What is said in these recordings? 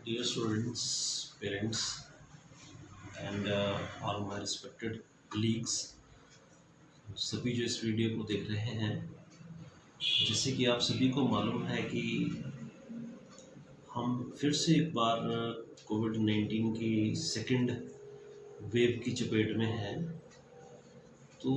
Dear students, parents, and all my respected colleagues, सभी जो इस वीडियो को देख रहे हैं, जैसे कि आप सभी को मालूम है कि हम फिर से एक बार कोविड-19 की सेकंड वेव की चपेट में हैं। तो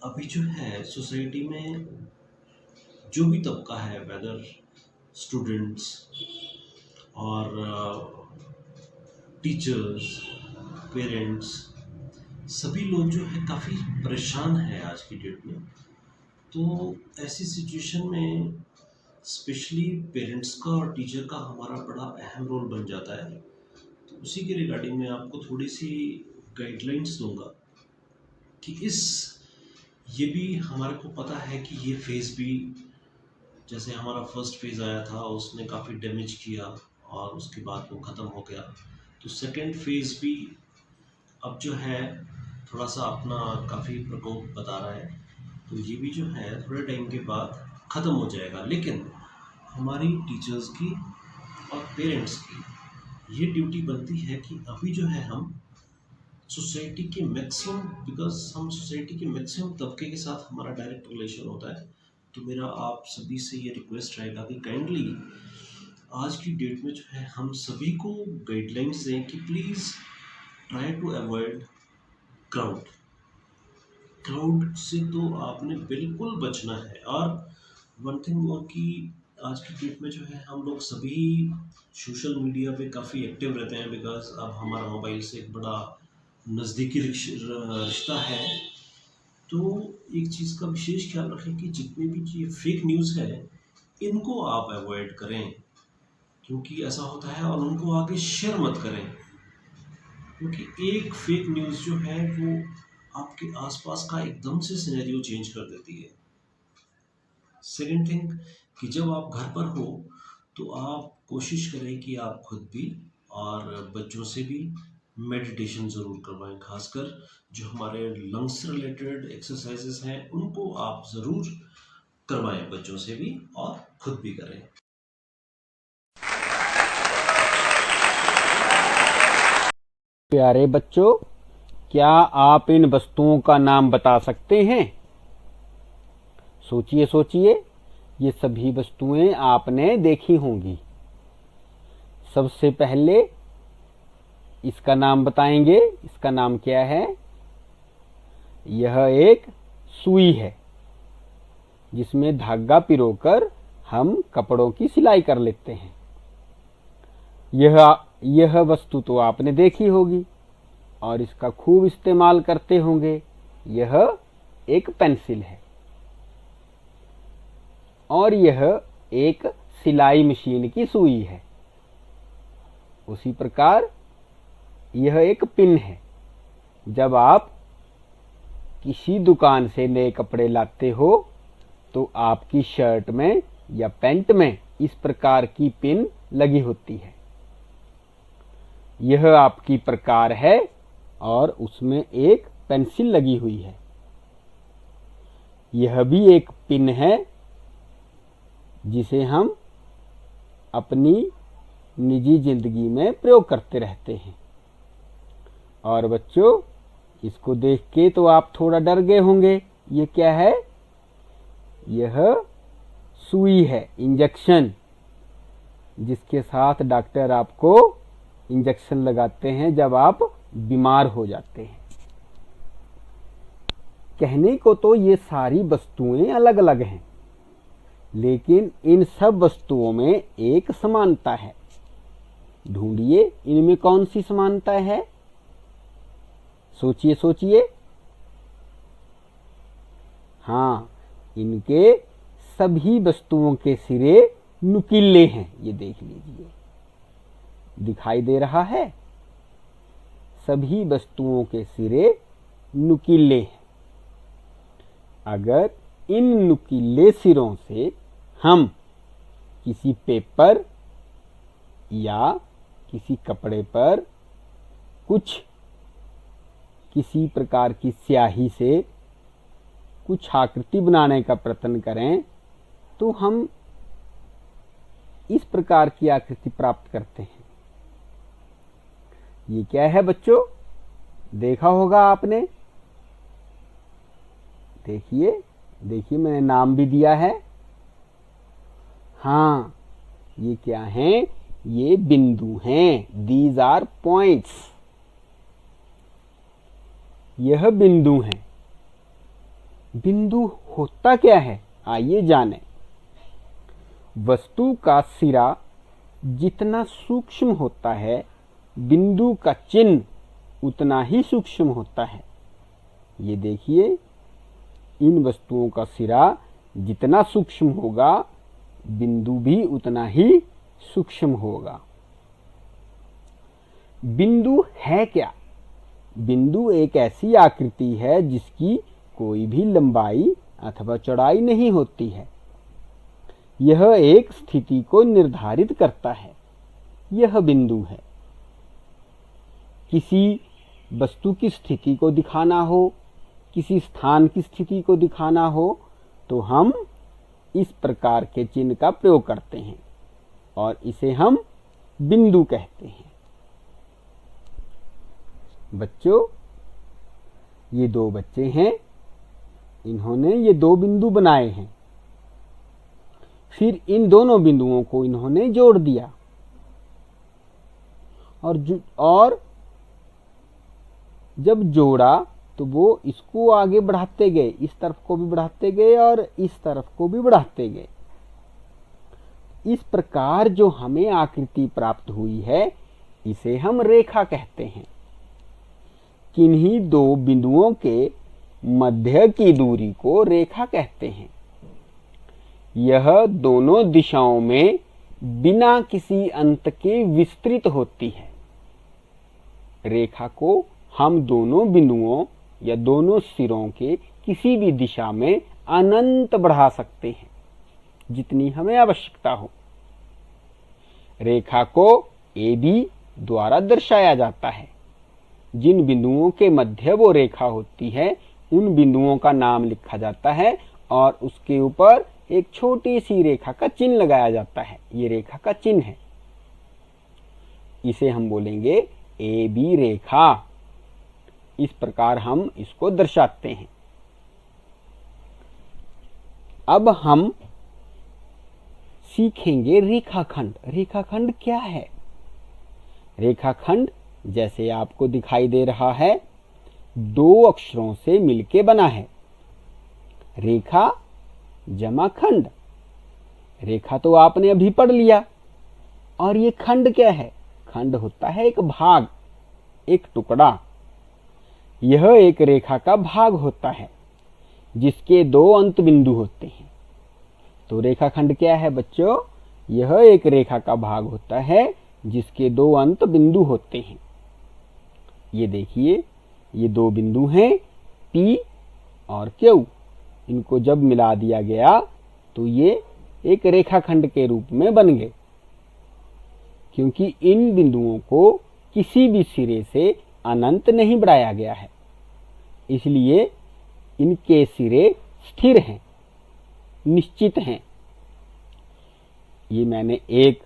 अभी जो है सोसाइटी में जो भी तबका है, वेदर स्टूडेंट्स और टीचर्स, पेरेंट्स, सभी लोग जो है काफ़ी परेशान हैं आज की डेट में। तो ऐसी सिचुएशन में स्पेशली पेरेंट्स का और टीचर का हमारा बड़ा अहम रोल बन जाता है। तो उसी के रिगार्डिंग मैं आपको थोड़ी सी गाइडलाइंस दूंगा कि ये भी हमारे को पता है कि ये फेज़ भी, जैसे हमारा फर्स्ट फेज़ आया था उसने काफ़ी डैमेज किया और उसके बाद वो ख़त्म हो गया। तो सेकंड फेज़ भी अब जो है थोड़ा सा अपना काफ़ी प्रकोप बता रहा है। तो ये भी जो है थोड़े टाइम के बाद ख़त्म हो जाएगा, लेकिन हमारी टीचर्स की और पेरेंट्स की ये ड्यूटी बनती है कि अभी जो है हम सोसाइटी के मैक्सिमम, बिकॉज हम सोसाइटी के मैक्सिमम तबके के साथ हमारा डायरेक्ट रिलेशन होता है। तो मेरा आप सभी से ये रिक्वेस्ट रहेगा कि काइंडली आज की डेट में जो है हम सभी को गाइडलाइंस दें कि please try to avoid crowd. Crowd से तो आपने बिल्कुल बचना है। और वन थिंग और कि आज की डेट में जो है हम लोग सभी सोशल मीडिया पे काफ़ी एक्टिव रहते हैं, बिकॉज अब हमारा मोबाइल से एक बड़ा नज़दीकी रिश्ता है। तो एक चीज़ का विशेष ख्याल रखें कि जितनी भी ये फेक न्यूज़ है इनको आप अवॉइड करें, क्योंकि ऐसा होता है, और उनको आगे शेयर मत करें, क्योंकि एक फेक न्यूज़ जो है वो आपके आसपास का एकदम से सिनेरियो चेंज कर देती है। सेकंड थिंग कि जब आप घर पर हो तो आप कोशिश करें कि आप खुद भी और बच्चों से भी मेडिटेशन ज़रूर करवाएं। खासकर जो हमारे लंग्स से रिलेटेड एक्सरसाइजेस हैं उनको आप ज़रूर करवाएं, बच्चों से भी और खुद भी करें। प्यारे बच्चों, क्या आप इन वस्तुओं का नाम बता सकते हैं? सोचिए सोचिए, ये सभी वस्तुएं आपने देखी होंगी। सबसे पहले इसका नाम बताएंगे। इसका नाम क्या है? यह एक सुई है जिसमें धागा पिरोकर हम कपड़ों की सिलाई कर लेते हैं। यह वस्तु तो आपने देखी होगी और इसका खूब इस्तेमाल करते होंगे। यह एक पेंसिल है और यह एक सिलाई मशीन की सुई है। उसी प्रकार यह एक पिन है। जब आप किसी दुकान से नए कपड़े लाते हो तो आपकी शर्ट में या पैंट में इस प्रकार की पिन लगी होती है। यह आपकी प्रकार है और उसमें एक पेंसिल लगी हुई है। यह भी एक पिन है जिसे हम अपनी निजी जिंदगी में प्रयोग करते रहते हैं। और बच्चों, इसको देख के तो आप थोड़ा डर गए होंगे। ये क्या है? यह सुई है, इंजेक्शन, जिसके साथ डॉक्टर आपको इंजेक्शन लगाते हैं जब आप बीमार हो जाते हैं। कहने को तो ये सारी वस्तुएं अलग अलग हैं, लेकिन इन सब वस्तुओं में एक समानता है। ढूंढिए इनमें कौन सी समानता है? सोचिए सोचिए। हाँ, इनके सभी वस्तुओं के सिरे नुकीले हैं। ये देख लीजिए, दिखाई दे रहा है? सभी वस्तुओं के सिरे नुकीले हैं। अगर इन नुकीले सिरों से हम किसी पेपर या किसी कपड़े पर किसी प्रकार की स्याही से कुछ आकृति बनाने का प्रयत्न करें तो हम इस प्रकार की आकृति प्राप्त करते हैं। ये क्या है बच्चों, देखा होगा आपने। देखिए देखिए, मैंने नाम भी दिया है। हाँ, ये क्या हैं? ये बिंदु हैं। These are points. यह बिंदु हैं। बिंदु होता क्या है, आइए जानें। वस्तु का सिरा जितना सूक्ष्म होता है, बिंदु का चिन्ह उतना ही सूक्ष्म होता है। ये देखिए, इन वस्तुओं का सिरा जितना सूक्ष्म होगा, बिंदु भी उतना ही सूक्ष्म होगा। बिंदु है क्या? बिंदु एक ऐसी आकृति है जिसकी कोई भी लंबाई अथवा चौड़ाई नहीं होती है। यह एक स्थिति को निर्धारित करता है। यह बिंदु है। किसी वस्तु की स्थिति को दिखाना हो, किसी स्थान की स्थिति को दिखाना हो, तो हम इस प्रकार के चिन्ह का प्रयोग करते हैं और इसे हम बिंदु कहते हैं। बच्चों, ये दो बच्चे हैं, इन्होंने ये दो बिंदु बनाए हैं। फिर इन दोनों बिंदुओं को इन्होंने जोड़ दिया और जब जोड़ा तो वो इसको आगे बढ़ाते गए, इस तरफ को भी बढ़ाते गए और इस तरफ को भी बढ़ाते गए। इस प्रकार जो हमें आकृति प्राप्त हुई है, इसे हम रेखा कहते हैं। किन्हीं दो बिंदुओं के मध्य की दूरी को रेखा कहते हैं। यह दोनों दिशाओं में बिना किसी अंत के विस्तृत होती है। रेखा को हम दोनों बिंदुओं या दोनों सिरों के किसी भी दिशा में अनंत बढ़ा सकते हैं, जितनी हमें आवश्यकता हो। रेखा को AB द्वारा दर्शाया जाता है। जिन बिंदुओं के मध्य वो रेखा होती है, उन बिंदुओं का नाम लिखा जाता है और उसके ऊपर एक छोटी सी रेखा का चिन्ह लगाया जाता है। ये रेखा का चिन्ह है। इसे हम बोलेंगे AB रेखा। इस प्रकार हम इसको दर्शाते हैं। अब हम सीखेंगे रेखाखंड। रेखाखंड क्या है? रेखाखंड जैसे आपको दिखाई दे रहा है, दो अक्षरों से मिलके बना है। रेखा जमा खंड। रेखा तो आपने अभी पढ़ लिया। और ये खंड क्या है? खंड होता है एक भाग, एक टुकड़ा। यह एक रेखा का भाग होता है जिसके दो अंत बिंदु होते हैं। तो रेखाखंड क्या है बच्चों? यह एक रेखा का भाग होता है जिसके दो अंत बिंदु होते हैं। ये देखिए, ये दो बिंदु हैं P और Q। इनको जब मिला दिया गया तो ये एक रेखाखंड के रूप में बन गए, क्योंकि इन बिंदुओं को किसी भी सिरे से अनंत नहीं बढ़ाया गया है, इसलिए इनके सिरे स्थिर हैं, निश्चित हैं। ये मैंने एक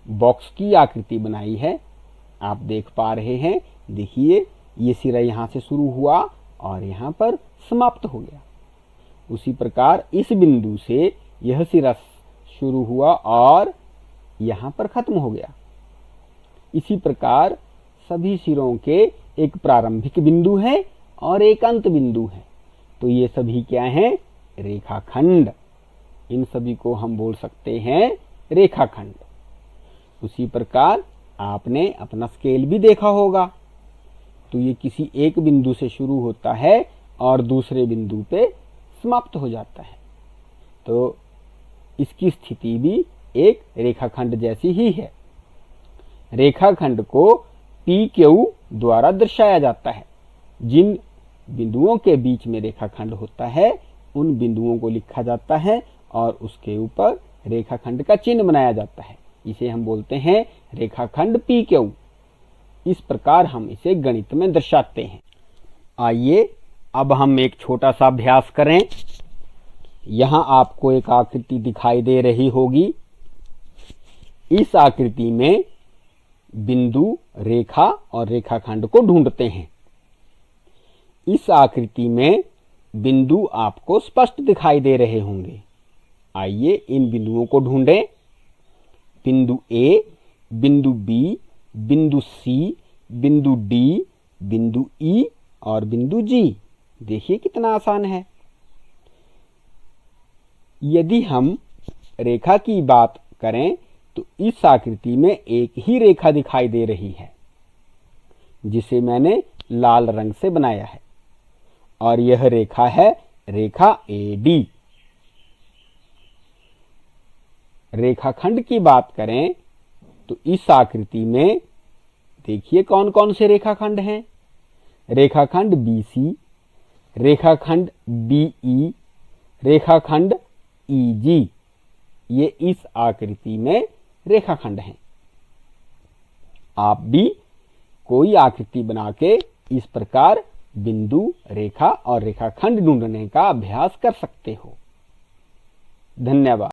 बॉक्स की आकृति बनाई है, आप देख पा रहे हैं। देखिए, ये सिरा यहाँ से शुरू हुआ और यहाँ पर समाप्त हो गया। उसी प्रकार इस बिंदु से यह सिरा शुरू हुआ और यहाँ पर खत्म हो गया। इसी प्रकार सभी सिरों के एक प्रारंभिक बिंदु है और एक अंत बिंदु है। तो ये सभी क्या हैं? रेखाखंड। इन सभी को हम बोल सकते हैं रेखाखंड। उसी प्रकार आपने अपना स्केल भी देखा होगा। तो ये किसी एक बिंदु से शुरू होता है और दूसरे बिंदु पे समाप्त हो जाता है। तो इसकी स्थिति भी एक रेखाखंड जैसी ही है। रेखाखंड को PQ द्वारा दर्शाया जाता है। जिन बिंदुओं के बीच में रेखाखंड होता है, उन बिंदुओं को लिखा जाता है और उसके ऊपर रेखाखंड का चिन्ह बनाया जाता है। इसे हम बोलते हैं रेखाखंड PQ। इस प्रकार हम इसे गणित में दर्शाते हैं। आइए अब हम एक छोटा सा अभ्यास करें। यहाँ आपको एक आकृति दिखाई दे रही होगी। इस आकृति में बिंदु, रेखा और रेखाखंड को ढूंढते हैं। इस आकृति में बिंदु आपको स्पष्ट दिखाई दे रहे होंगे। आइए इन बिंदुओं को ढूंढें। बिंदु ए, बिंदु बी, बिंदु सी, बिंदु डी, बिंदु ई और बिंदु जी। देखिए कितना आसान है। यदि हम रेखा की बात करें तो इस आकृति में एक ही रेखा दिखाई दे रही है, जिसे मैंने लाल रंग से बनाया है, और यह रेखा है रेखा AD। रेखाखंड की बात करें तो इस आकृति में देखिए कौन कौन से रेखाखंड हैं। रेखाखंड BC, रेखाखंड BE, रेखाखंड EG। ये इस आकृति में रेखाखंड हैं। आप भी कोई आकृति बना के इस प्रकार बिंदु, रेखा और रेखाखंड ढूंढने का अभ्यास कर सकते हो। धन्यवाद।